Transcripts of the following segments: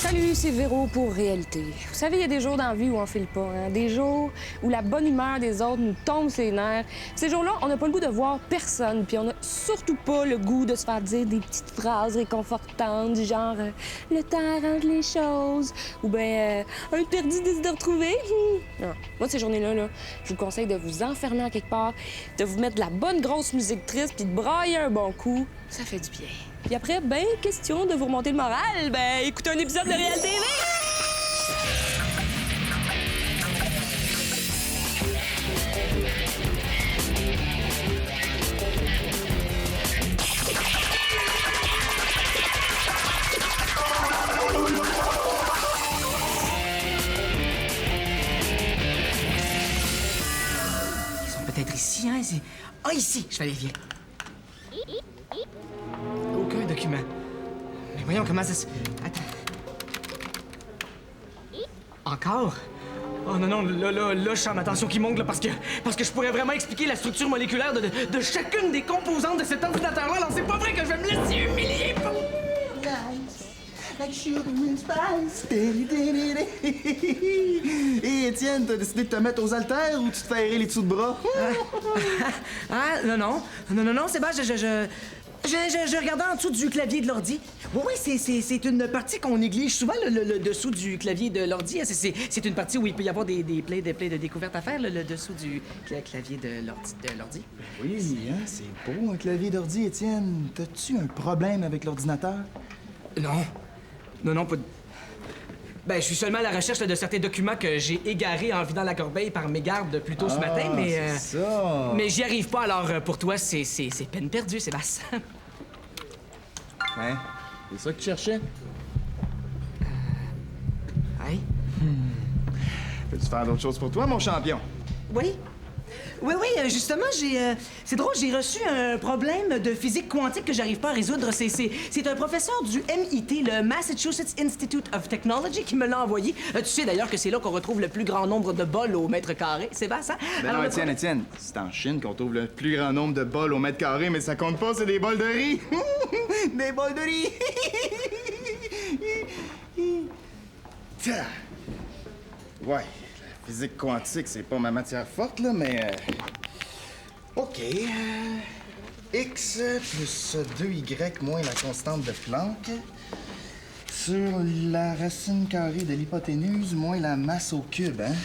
Salut, c'est Véro pour Réalité. Vous savez, il y a des jours dans la vie où on file pas, hein? Des jours où la bonne humeur des autres nous tombe sur les nerfs. Ces jours-là, on n'a pas le goût de voir personne, puis on n'a surtout pas le goût de se faire dire des petites phrases réconfortantes du genre le temps arrange les choses » ou bien un perdu décide de retrouver. Non. Moi, ces journées-là, là, je vous conseille de vous enfermer en quelque part, de vous mettre de la bonne grosse musique triste, puis de brailler un bon coup. Ça fait du bien. Puis après, ben, question de vous remonter le moral, ben, écoutez un épisode de Réal TV! Ils sont peut-être ici, hein? Ah, ici! Je vais aller, viens. Aucun document. Mais voyons comment ça se... Attends. Encore? Oh non, non, là, je sens ma tension qui monte, là, parce que je pourrais vraiment expliquer la structure moléculaire de chacune des composantes de cet ordinateur-là. Alors, c'est pas vrai que je vais me laisser humilier! Like sugar and spice. Et Étienne, t'as décidé de te mettre aux haltères ou tu te fais aérer les dessous de bras? Non, Sébastien, je regardais en dessous du clavier de l'ordi. Oui, c'est une partie qu'on néglige souvent, le dessous du clavier de l'ordi. C'est une partie où il peut y avoir des plaies de découvertes à faire, le dessous du clavier de l'ordi. Oui, hein, c'est beau un clavier d'ordi, Étienne. T'as-tu un problème avec l'ordinateur? Non, pas de... Ben, je suis seulement à la recherche de certains documents que j'ai égarés en vidant la corbeille par mégarde plus tôt ce matin, mais... c'est ça. Mais j'y arrive pas, alors pour toi, c'est peine perdue, Sébastien. Hein? C'est ça que tu cherchais? Hey? Peux-tu faire d'autres choses pour toi, mon champion? Oui, justement, c'est drôle, j'ai reçu un problème de physique quantique que j'arrive pas à résoudre. C'est un professeur du MIT, le Massachusetts Institute of Technology, qui me l'a envoyé. Tu sais d'ailleurs que c'est là qu'on retrouve le plus grand nombre de bols au mètre carré, c'est vaste, hein? Ben non, Étienne, c'est en Chine qu'on trouve le plus grand nombre de bols au mètre carré, mais ça compte pas, c'est des bols de riz! Des bols de riz! Ouais, la physique quantique, c'est pas ma matière forte, là, mais... OK. X plus 2Y moins la constante de Planck sur la racine carrée de l'hypoténuse moins la masse au cube, hein?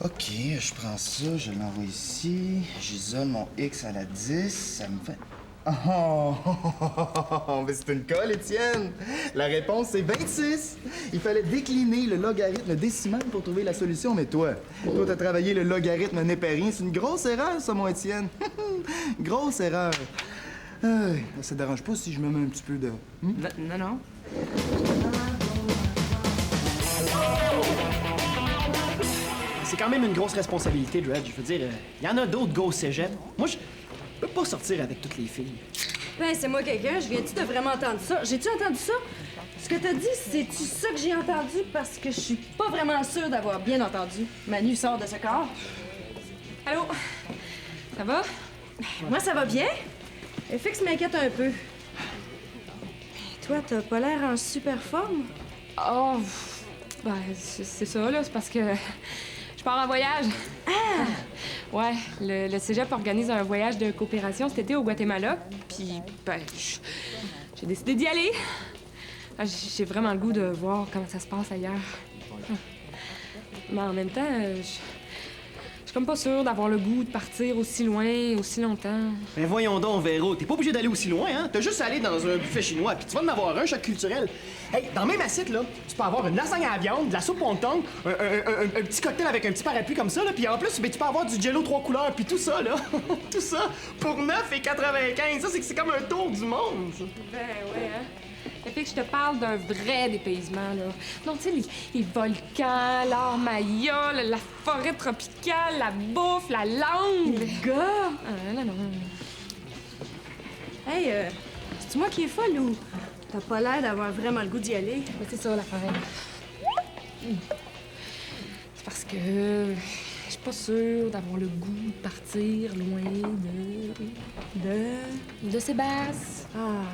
OK, je prends ça, je l'envoie ici, j'isole mon X à la 10, ça me fait... Oh, mais c'est une colle, Étienne! La réponse, c'est 26! Il fallait décliner le logarithme décimal pour trouver la solution, mais toi, t'as travaillé le logarithme népérien. C'est une grosse erreur, ça, mon Étienne! Grosse erreur! Ça te dérange pas si je me mets un petit peu de... Non. C'est quand même une grosse responsabilité, Dredge. Je veux dire, il y en a d'autres gars au cégep. Moi, je peux pas sortir avec toutes les filles. Ben, c'est moi quelqu'un, je viens-tu de vraiment entendre ça? J'ai-tu entendu ça? Ce que t'as dit, c'est-tu ça que j'ai entendu? Parce que je suis pas vraiment sûre d'avoir bien entendu. Manu sort de ce corps. Allô? Ça va? Moi, ça va bien. FX m'inquiète un peu. Toi, t'as pas l'air en super forme? Oh, ben, c'est ça, là, c'est parce que je pars en voyage. Ah! Ouais, le cégep organise un voyage de coopération cet été au Guatemala, puis ben, j'ai décidé d'y aller. Ah, j'ai vraiment le goût de voir comment ça se passe ailleurs. Mais en même temps, je suis comme pas sûre d'avoir le goût de partir aussi loin, aussi longtemps. Mais voyons donc, Véro, t'es pas obligé d'aller aussi loin, hein? T'as juste à aller dans un buffet chinois, puis tu vas en avoir un, choc culturel. Hey, dans le même assiette, là, tu peux avoir une lasagne à la viande, de la soupe wonton, un petit cocktail avec un petit parapluie comme ça, là, puis en plus, ben, tu peux avoir du jello 3 couleurs, puis tout ça, là. Tout ça pour 9,95. Ça, c'est comme un tour du monde, ça. Ben ouais, hein? Ça fait que je te parle d'un vrai dépaysement, là. Non, tu sais, les volcans, l'art maya, la forêt tropicale, la bouffe, la langue. Le gars! Non. Hey, c'est-tu moi qui est folle ou t'as pas l'air d'avoir vraiment le goût d'y aller? Mais c'est ça, la forêt. C'est parce que je suis pas sûre d'avoir le goût de partir loin de Sébastien. Ah,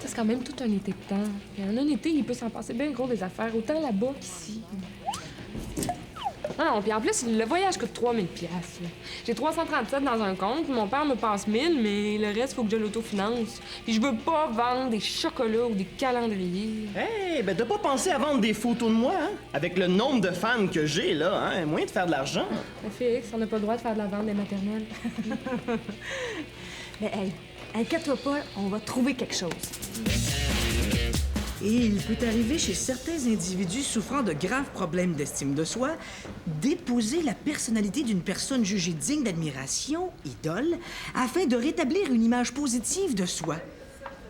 C'est quand même tout un été de temps. Puis en un été, il peut s'en passer bien gros des affaires, autant là-bas qu'ici. Non, puis en plus, le voyage coûte 3000 $. J'ai 337 dans un compte, mon père me passe 1000, mais le reste, faut que je l'autofinance. Puis je veux pas vendre des chocolats ou des calendriers. Hey, ben t'as pas pensé à vendre des photos de moi, hein? Avec le nombre de fans que j'ai, là, hein? Moyen de faire de l'argent. Mais Félix, on n'a pas le droit de faire de la vente des maternelles. Mais hey, inquiète-toi pas, on va trouver quelque chose. Et il peut arriver chez certains individus souffrant de graves problèmes d'estime de soi d'épouser la personnalité d'une personne jugée digne d'admiration, idole, afin de rétablir une image positive de soi.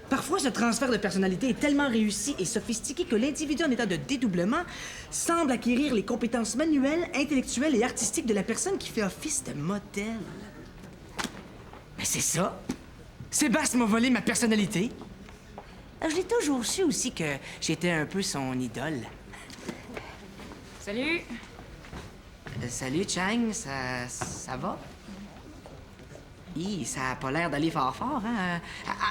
Parfois, ce transfert de personnalité est tellement réussi et sophistiqué que l'individu en état de dédoublement semble acquérir les compétences manuelles, intellectuelles et artistiques de la personne qui fait office de modèle. Mais c'est ça. Sébastien m'a volé ma personnalité. Je l'ai toujours su aussi que j'étais un peu son idole. Salut! Salut, Chang, ça va? Hi, ça a pas l'air d'aller fort, hein?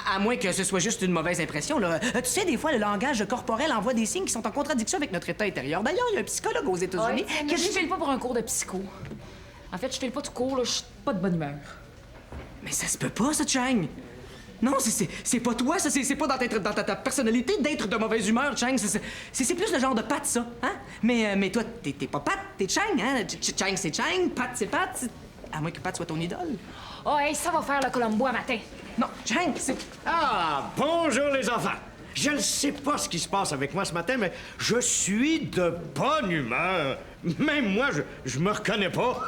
À moins que ce soit juste une mauvaise impression, là. Tu sais, des fois, le langage corporel envoie des signes qui sont en contradiction avec notre état intérieur. D'ailleurs, il y a un psychologue aux États-Unis Je file pas pour un cours de psycho. En fait, je file pas tout court, là, je suis pas de bonne humeur. Mais ça se peut pas, ça, Chang! Non, c'est pas toi, ça, c'est pas dans ta personnalité d'être de mauvaise humeur, Chang. C'est plus le genre de Pat, ça, hein? Mais toi, t'es pas Pat, t'es Chang, hein? Chang, c'est Chang, Pat, c'est Pat. À moins que Pat soit ton idole. Oh, hey, ça va faire le Colombo à matin. Non, Chang, c'est... Ah, bonjour les enfants. Je ne sais pas ce qui se passe avec moi ce matin, mais je suis de bonne humeur. Même moi, je me reconnais pas.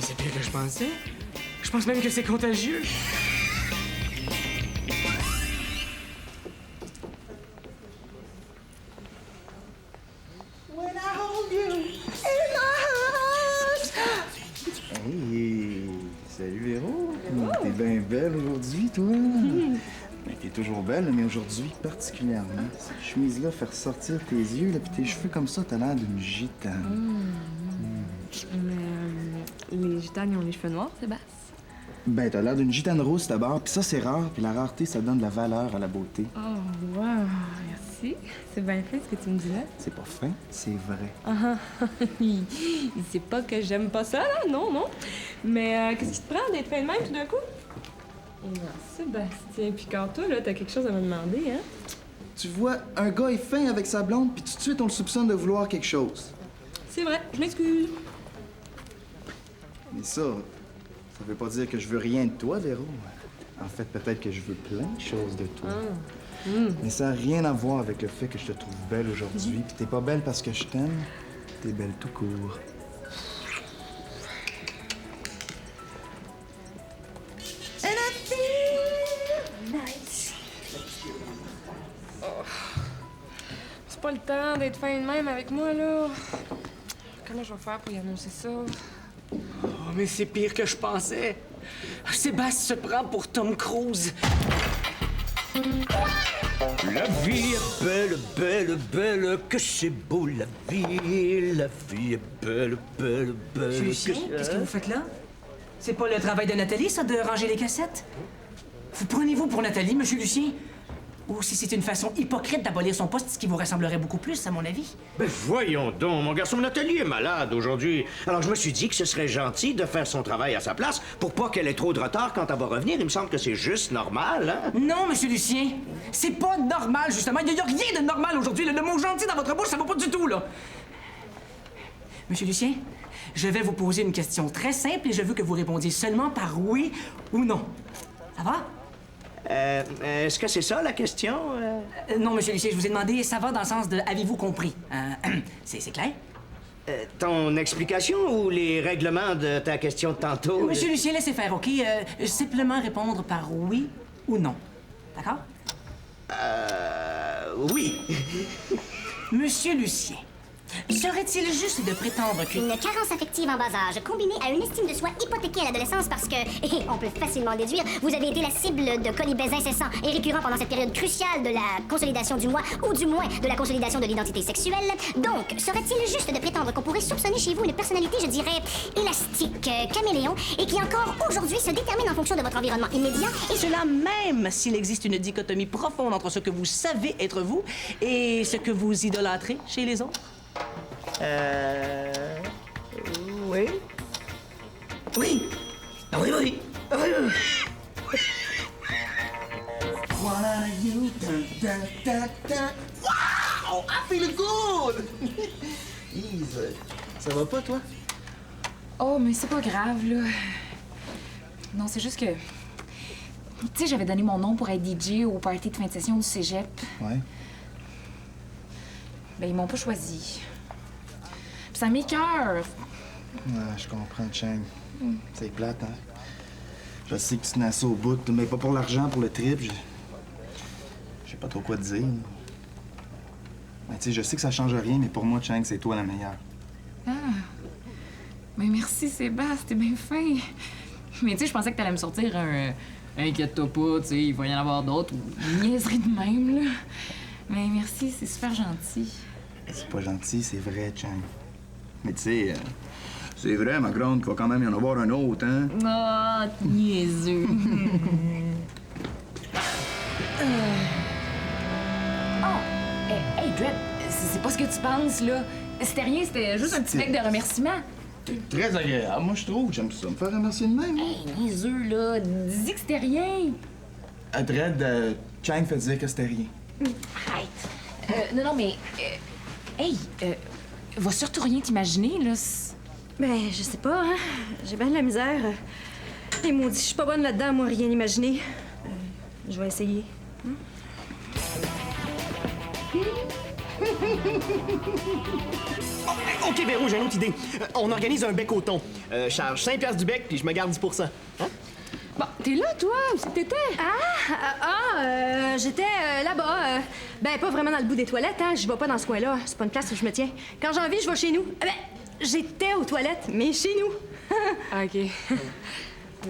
C'est pire que je pensais. Je pense même que c'est contagieux. Hey, salut Véro. T'es bien belle aujourd'hui, toi. Ben, t'es toujours belle, mais aujourd'hui particulièrement. Cette chemise-là fait ressortir tes yeux, là, puis tes cheveux comme ça, t'as l'air d'une gitane. Les gitanes, ils ont les cheveux noirs, Sébastien? Ben, t'as l'air d'une gitane rousse d'abord, puis ça, c'est rare, puis la rareté, ça donne de la valeur à la beauté. Oh, wow, merci. C'est bien fait ce que tu me dis là. C'est pas fin, c'est vrai. Il sait pas que j'aime pas ça, là, non. Mais qu'est-ce qui te prend d'être fin de même tout d'un coup? Sébastien, puis quand toi, là, t'as quelque chose à me demander, hein? Tu vois, un gars est fin avec sa blonde, puis tout de suite, on le soupçonne de vouloir quelque chose. C'est vrai, je m'excuse. Mais ça veut pas dire que je veux rien de toi, Véro. En fait, peut-être que je veux plein de choses de toi. Mais ça n'a rien à voir avec le fait que je te trouve belle aujourd'hui. Puis t'es pas belle parce que je t'aime, t'es belle tout court. C'est pas le temps d'être fin de même avec moi, là. Comment je vais faire pour y annoncer ça? Oh, mais c'est pire que je pensais. Sébastien se prend pour Tom Cruise. La vie est belle, belle, belle, que c'est beau la vie. La vie est belle, belle, belle. Lucien, qu'est-ce que vous faites là? C'est pas le travail de Nathalie, ça, de ranger les cassettes? Vous prenez-vous pour Nathalie, Monsieur Lucien? Ou si c'est une façon hypocrite d'abolir son poste, ce qui vous ressemblerait beaucoup plus, à mon avis? Ben voyons donc, mon garçon Nathalie est malade aujourd'hui. Alors je me suis dit que ce serait gentil de faire son travail à sa place pour pas qu'elle ait trop de retard quand elle va revenir. Il me semble que c'est juste normal, hein? Non, Monsieur Lucien. C'est pas normal, justement. Il y a rien de normal aujourd'hui. Le mot gentil dans votre bouche, ça va pas du tout, là. Monsieur Lucien, je vais vous poser une question très simple et je veux que vous répondiez seulement par oui ou non. Ça va? Est-ce que c'est ça la question? Non, Monsieur Lucien, je vous ai demandé, ça va dans le sens de avez-vous compris? C'est clair? Ton explication ou les règlements de ta question de tantôt? Monsieur Lucien, laissez faire, OK? Simplement répondre par oui ou non. D'accord? Oui. Monsieur Lucien, Serait-il juste de prétendre que... Une carence affective en bas âge, combinée à une estime de soi hypothéquée à l'adolescence parce que, et on peut facilement déduire, vous avez été la cible de colis baisers incessants et récurrents pendant cette période cruciale de la consolidation du moi, ou du moins de la consolidation de l'identité sexuelle. Donc, serait-il juste de prétendre qu'on pourrait soupçonner chez vous une personnalité, je dirais, élastique, caméléon, et qui encore aujourd'hui se détermine en fonction de votre environnement immédiat et... Cela même s'il existe une dichotomie profonde entre ce que vous savez être vous et ce que vous idolâtrez chez les autres? Oui. Oui. Oui, oui. What are you? Wow! I feel good! Yves, ça va pas, toi? Oh, mais c'est pas grave, là. Non, c'est juste que... Tu sais, j'avais donné mon nom pour être DJ au party de fin de session du cégep. Ouais. Ben, ils m'ont pas choisi. Puis ça m'écoeure. Ouais, je comprends, Chang. C'est plate, hein? Je sais que tu tenais ça au bout, mais pas pour l'argent, pour le trip. Je sais pas trop quoi te dire. Mais tu sais, je sais que ça change rien, mais pour moi, Chang, c'est toi la meilleure. Ah. Mais merci, Sébastien, t'es bien fin. Mais tu sais, je pensais que t'allais me sortir un... Inquiète-toi pas, tu sais, il va y en avoir d'autres, ou une niaiserie de même, là. Mais merci, c'est super gentil. C'est pas gentil, c'est vrai, Chang. Mais tu sais, c'est vrai, ma grande, qu'il va quand même y en avoir un autre, hein? Ah, niaiseux. Oh! Hey, Dredd, c'est pas ce que tu penses, là. C'était rien, c'était juste un petit bec de remerciement. C'est très agréable, moi, je trouve. J'aime ça, me faire remercier de même. Hey, niaiseux, là. Dis que c'était rien. Dredd, Chang fait dire que c'était rien. Arrête. Non, mais... hey, va surtout rien t'imaginer, là. Ben, je sais pas, hein. J'ai bien de la misère. Et maudit, je suis pas bonne là-dedans, moi, rien imaginer. Je vais essayer. Oh, OK, Véro, j'ai une autre idée. On organise un bec au thon. Charge 5 piastres du bec, puis je me garde 10 %. Hein? Bon, t'es là, toi? Où c'est que t'étais? J'étais là-bas. Ben, pas vraiment dans le bout des toilettes, hein. Je vais pas dans ce coin-là. C'est pas une place où je me tiens. Quand j'ai envie, je vais chez nous. Ben, j'étais aux toilettes, mais chez nous. Ah, OK.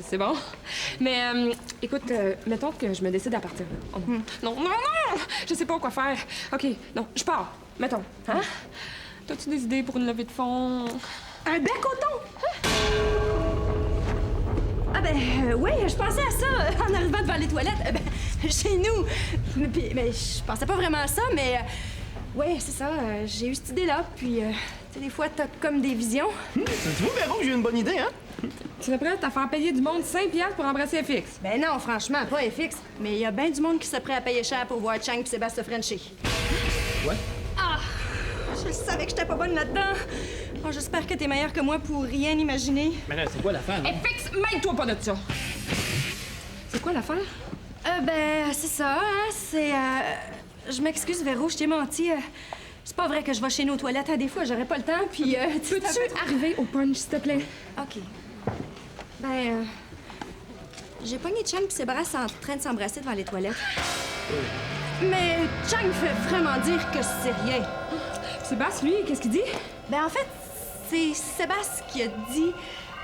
C'est bon. Mais, écoute, mettons que je me décide à partir. Oh, non, non, non! Je sais pas quoi faire. OK, non, je pars. Mettons. Hein? T'as-tu des idées pour une levée de fonds? Un bec au thon? Ah ben, oui, je pensais à ça en arrivant devant les toilettes. Ben, chez nous. Mais je pensais pas vraiment à ça, mais... ouais, c'est ça. J'ai eu cette idée-là, puis... tu sais, des fois, t'as comme des visions. Tu vois, Véro, j'ai eu une bonne idée, hein? Tu serais prête à faire payer du monde 5 piastres pour embrasser FX? Ben non, franchement, pas FX. Mais il y a bien du monde qui serait prêt à payer cher pour voir Chang et Sébastien Frenchie. Ouais? Ah! Je savais que j'étais pas bonne là-dedans. Oh, j'espère que t'es meilleure que moi pour rien imaginer. Mais là, c'est quoi l'affaire? FX, mêle-toi pas de ça! C'est quoi l'affaire? Ben, c'est ça, hein. C'est, je m'excuse, Véro, je t'ai menti. C'est pas vrai que je vais chez nous aux toilettes. Hein. Des fois, j'aurais pas le temps, puis... Peux-tu arriver au punch, s'il te plaît? OK. Ben, j'ai pogné Chang et Sébastien en train de s'embrasser devant les toilettes. Mais Chang fait vraiment dire que c'est rien. Sébastien, lui, qu'est-ce qu'il dit? Ben, en fait, c'est Sébastien qui a dit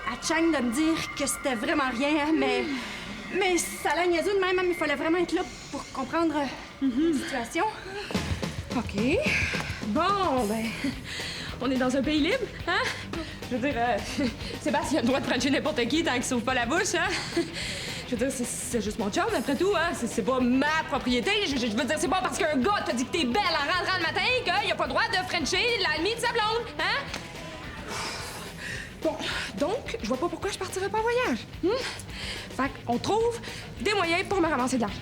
à Chang de me dire que c'était vraiment rien, hein, mais ça l'a niaiseux de même, hein, il fallait vraiment être là pour comprendre la situation. OK. Bon, ben, on est dans un pays libre, hein? Je veux dire, Sébastien a le droit de frencher n'importe qui tant qu'il s'ouvre pas la bouche, hein? Je veux dire, c'est juste mon chum, après tout, hein? C'est pas ma propriété. Je veux dire, c'est pas parce qu'un gars t'a dit que t'es belle en rentrant le matin qu'il a pas le droit de frencher l'amie de sa blonde, hein? Bon, donc, je vois pas pourquoi je partirais pas en voyage. Fait qu'on trouve des moyens pour me ramasser de l'argent.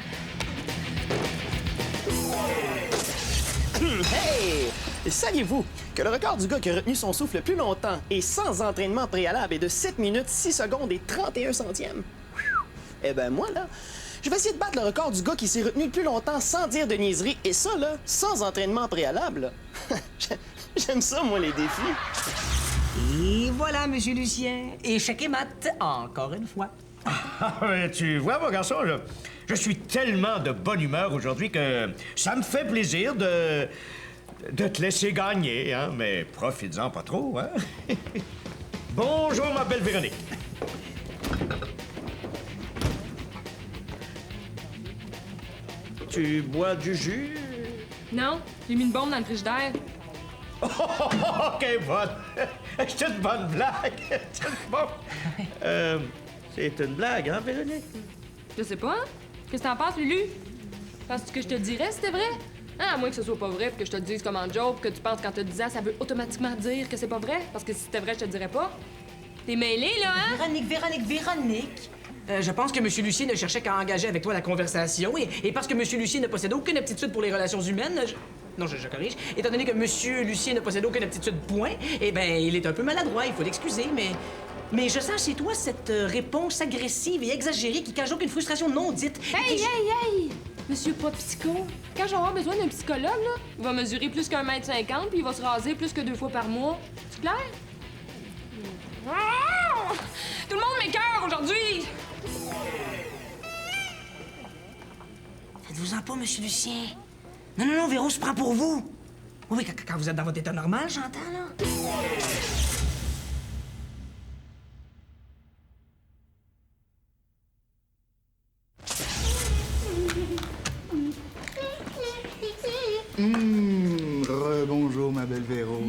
Hey! Saviez-vous que le record du gars qui a retenu son souffle le plus longtemps et sans entraînement préalable est de 7 minutes, 6 secondes et 31 centièmes? Eh ben moi, là, je vais essayer de battre le record du gars qui s'est retenu le plus longtemps sans dire de niaiserie, et ça, là, sans entraînement préalable. J'aime ça, moi, les défis. Et voilà, Monsieur Lucien. Échec et mat, encore une fois. Tu vois, mon garçon, je suis tellement de bonne humeur aujourd'hui que ça me fait plaisir de de te laisser gagner, hein, mais profites-en pas trop, hein. Bonjour, ma belle Véronique. Tu bois du jus? Non, j'ai mis une bombe dans le frigidaire. OK, bonne. C'est une bonne blague. C'est une blague, hein, Véronique? Je sais pas, hein? Qu'est-ce que t'en penses, Lulu? Penses-tu que je te le dirais si c'était vrai? Hein, à moins que ce soit pas vrai, puis que je te le dise comme en joke, que tu penses qu'en te le disant, ça veut automatiquement dire que c'est pas vrai? Parce que si c'était vrai, je te le dirais pas. T'es mêlé, là, hein? Véronique. Je pense que M. Lucien ne cherchait qu'à engager avec toi la conversation. Et parce que M. Lucien ne possède aucune aptitude pour les relations humaines, Non, je corrige. Étant donné que M. Lucien ne possède aucune aptitude, point, eh ben, il est un peu maladroit, il faut l'excuser, mais je sens chez toi cette réponse agressive et exagérée qui cache aucune frustration non dite. Hey! Monsieur pas psycho, quand je vais avoir besoin d'un psychologue, là, il va mesurer plus qu'1,50 m puis il va se raser plus que 2 fois par mois. C'est clair? Ah! Tout le monde m'écoeure aujourd'hui! Faites-vous-en pas, M. Lucien. Non, Véro se prend pour vous. Oui, quand vous êtes dans votre état normal, j'entends, là. Rebonjour, ma belle Véro.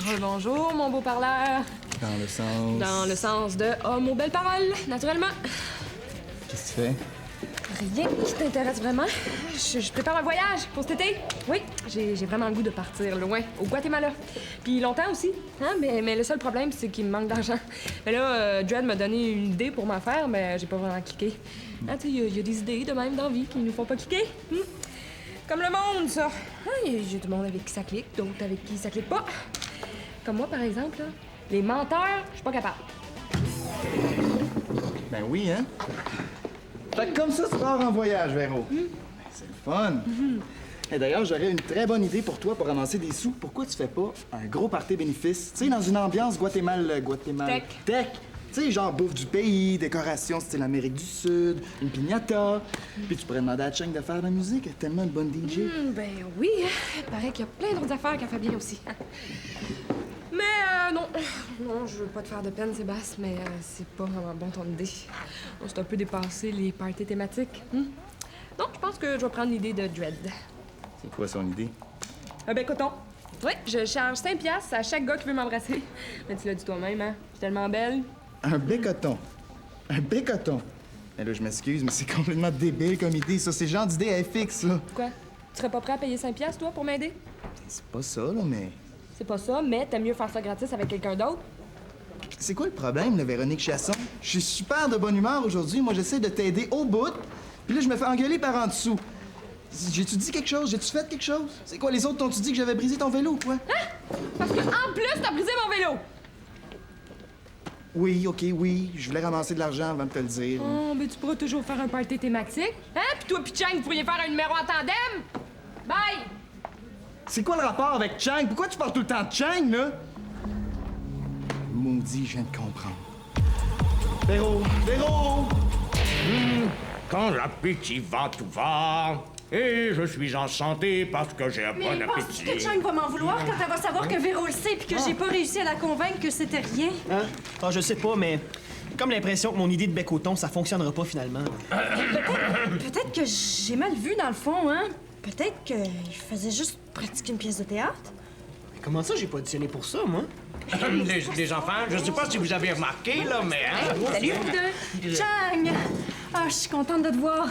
Rebonjour, mon beau parleur. Dans le sens... Dans le sens de homme aux belles paroles, naturellement. Qu'est-ce que tu fais? Rien qui t'intéresse vraiment. Je prépare un voyage pour cet été. Oui, j'ai vraiment le goût de partir loin, au Guatemala. Puis longtemps aussi, hein? Mais le seul problème, c'est qu'il me manque d'argent. Mais là, Dredd m'a donné une idée pour m'en faire, mais j'ai pas vraiment cliqué. Ah, tu sais, il y a des idées de même d'envie qui nous font pas cliquer. Comme le monde, ça. Il y a du monde avec qui ça clique, d'autres avec qui ça clique pas. Comme moi, par exemple, là. Les menteurs, je suis pas capable. Ben oui, hein? Fait que comme ça, tu pars en voyage, Véro. Ben, c'est le fun. Et d'ailleurs, j'aurais une très bonne idée pour toi pour ramasser des sous. Pourquoi tu fais pas un gros party bénéfice? Tu sais, dans une ambiance Guatemala... Tech. Tu sais, genre bouffe du pays, décoration style Amérique du Sud, une piñata. Puis tu pourrais demander à Cheng de faire de la musique. Elle est tellement une bonne DJ. Ben oui, il paraît qu'il y a plein d'autres affaires qu'elle fait bien aussi. Mais non, je veux pas te faire de peine, Sébastien, mais c'est pas vraiment bon ton idée. On s'est un peu dépassé les parties thématiques. Donc, je pense que je vais prendre l'idée de Dredd. C'est quoi son idée? Un bec coton. Oui, je charge 5$ à chaque gars qui veut m'embrasser. Mais tu l'as dit toi-même, hein? Je suis tellement belle. Un bécoton. Un bécoton. Mais là, je m'excuse, mais c'est complètement débile comme idée, ça. C'est le genre d'idée à FX, là. Quoi? Tu serais pas prêt à payer 5$, toi, pour m'aider? C'est pas ça, là, mais... C'est pas ça, mais t'aimes mieux faire ça gratis avec quelqu'un d'autre? C'est quoi le problème, là, Véronique Chasson? Je suis super de bonne humeur aujourd'hui. Moi, j'essaie de t'aider au bout. Puis là, je me fais engueuler par en dessous. J'ai-tu dit quelque chose? J'ai-tu fait quelque chose? C'est quoi, les autres t'ont-tu dit que j'avais brisé ton vélo, quoi? Hein? Parce que en plus, t'as brisé mon vélo! Oui, OK, oui. Je voulais ramasser de l'argent avant de te le dire. Oh, ben tu pourras toujours faire un party thématique. Hein? Puis toi pis Chang, vous pourriez faire un numéro en tandem? Bye! C'est quoi le rapport avec Chang? Pourquoi tu parles tout le temps de Chang, là? Maudit, je viens de comprendre. Véro! Quand l'appétit va, tout va. Et je suis en santé parce que j'ai un bon Mais penses-tu appétit. que Chang va m'en vouloir quand elle va savoir que Véro le sait puis que j'ai pas réussi à la convaincre que c'était rien? Hein? Ah, je sais pas, mais j'ai comme l'impression que mon idée de bec au thon, ça fonctionnera pas finalement. Peut-être que j'ai mal vu dans le fond, hein? Peut-être qu'il faisait juste pratiquer une pièce de théâtre? Mais comment ça, j'ai pas auditionné pour ça, moi? Les enfants, je sais pas si vous avez remarqué, là, mais... Hein? Salut, vous deux! Chang! Ah, je suis contente de te voir.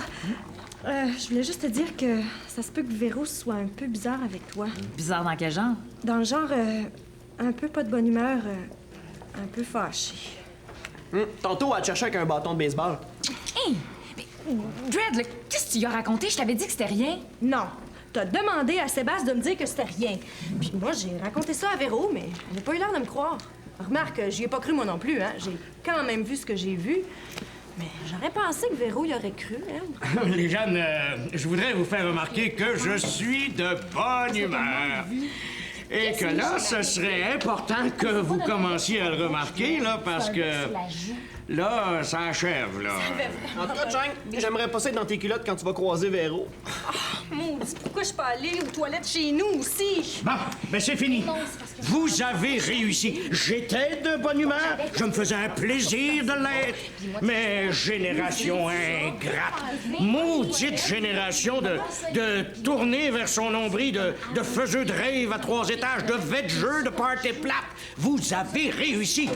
Je voulais juste te dire que ça se peut que Véro soit un peu bizarre avec toi. Bizarre dans quel genre? Dans le genre, un peu pas de bonne humeur, un peu fâché. Tantôt, elle te cherchait avec un bâton de baseball. Hey! Dredd, là, qu'est-ce que tu lui as raconté? Je t'avais dit que c'était rien. Non, t'as demandé à Sébastien de me dire que c'était rien. Puis moi, j'ai raconté ça à Véro, mais elle n'a pas eu l'air de me croire. Remarque, j'y ai pas cru moi non plus, hein. J'ai quand même vu ce que j'ai vu. Mais j'aurais pensé que Véro y aurait cru, hein. Les jeunes, je voudrais vous faire remarquer que je suis de bonne humeur. Et que là, ce serait important que vous commenciez à le remarquer, là, parce que... Là, ça achève, là. En tout cas, Chang, j'aimerais pas ça être dans tes culottes quand tu vas croiser Véro. Maudit, pourquoi je suis pas allée aux toilettes chez nous aussi? Bon, ben c'est fini. Vous avez réussi. J'étais de bonne humeur. Je me faisais un plaisir de l'être. Mais génération ingrate. Maudite génération de tourner vers son nombril, de faiseux de rêve à 3 étages, de vêteux, de party plate. Vous avez réussi.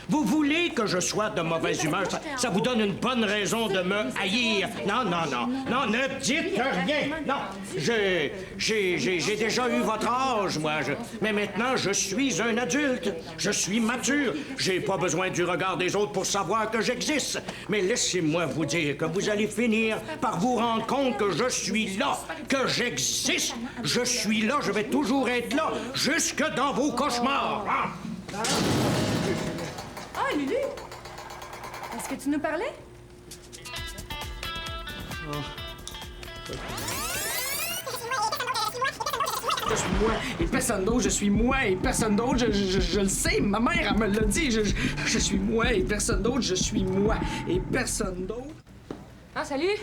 Vous voulez que je sois de mauvaise humeur. Ça vous donne une bonne raison de me haïr. Non, ne dites rien. Non, j'ai déjà eu votre âge, moi. Mais maintenant, je suis un adulte. Je suis mature. J'ai pas besoin du regard des autres pour savoir que j'existe. Mais laissez-moi vous dire que vous allez finir par vous rendre compte que je suis là, que j'existe. Je suis là, je vais toujours être là, jusque dans vos cauchemars. Ah, Lulu! Est-ce que tu nous parlais? Je suis moi et personne d'autre, je suis moi et personne d'autre, je le sais, ma mère, elle me l'a dit, je suis moi et personne d'autre, je suis moi et personne d'autre. Ah, salut!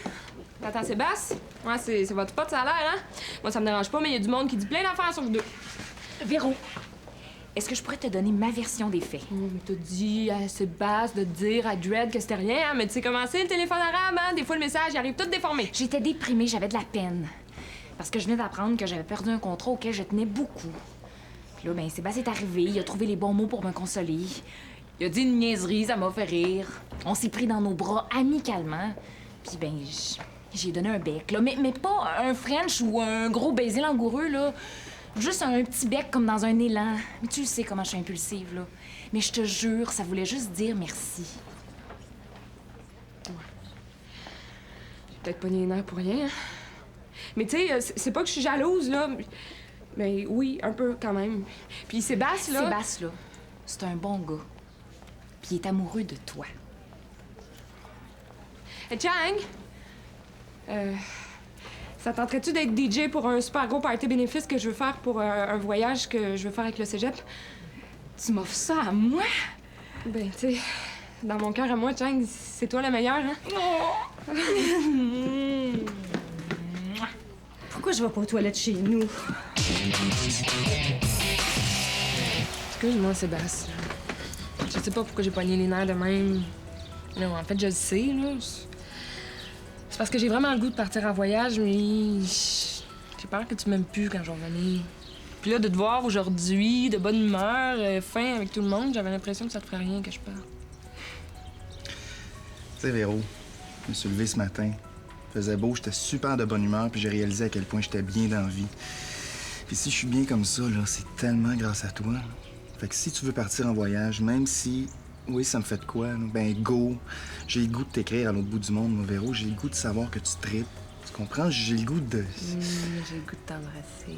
T'attends Sébastien? Ouais, c'est votre pote, ça a l'air, hein? Moi, ça me dérange pas, mais il y a du monde qui dit plein d'affaires sur vous deux. Véro, est-ce que je pourrais te donner ma version des faits? T'as dit à Sébastien de dire à Dredd que c'était rien, hein? Mais tu sais comment c'est, le téléphone arabe, hein? Des fois, le message, il arrive tout déformé. J'étais déprimée, j'avais de la peine. Parce que je venais d'apprendre que j'avais perdu un contrat auquel je tenais beaucoup. Puis là, ben, Sébastien est arrivé, il a trouvé les bons mots pour me consoler. Il a dit une niaiserie, ça m'a fait rire. On s'est pris dans nos bras amicalement. Puis ben, j'ai donné un bec, là. Mais pas un French ou un gros baiser langoureux, là. Juste un petit bec comme dans un élan. Mais tu le sais comment je suis impulsive, là. Mais je te jure, ça voulait juste dire merci. J'ai peut-être pas les nerfs pour rien, hein? Mais tu sais, c'est pas que je suis jalouse, là. Mais oui, un peu quand même. Puis Sébastien, là... Sébastien, là, c'est un bon gars. Puis il est amoureux de toi. Hey, Chang! Ça tenterait-tu d'être DJ pour un super gros party bénéfice que je veux faire pour un voyage que je veux faire avec le cégep? Tu m'offres ça à moi? Ben, tu sais, dans mon cœur à moi, Chang, c'est toi le meilleur, hein? Oh! Pourquoi je vais pas aux toilettes chez nous? Excuse-moi, Sébastien. Je sais pas pourquoi j'ai pogné les nerfs de même. Non, en fait, je le sais, là. C'est parce que j'ai vraiment le goût de partir en voyage, mais j'ai peur que tu m'aimes plus quand je vais revenir. Puis là, de te voir aujourd'hui, de bonne humeur, fin avec tout le monde, j'avais l'impression que ça te ferait rien que je parte. Tu sais, Véro, je me suis levé ce matin. Il faisait beau, j'étais super de bonne humeur, puis j'ai réalisé à quel point j'étais bien dans la vie. Puis si je suis bien comme ça, là, c'est tellement grâce à toi. Fait que si tu veux partir en voyage, même si, oui, ça me fait de quoi, là, ben go. J'ai le goût de t'écrire à l'autre bout du monde, mon Véro. J'ai le goût de savoir que tu tripes. Tu comprends? J'ai le goût de... J'ai le goût de t'embrasser.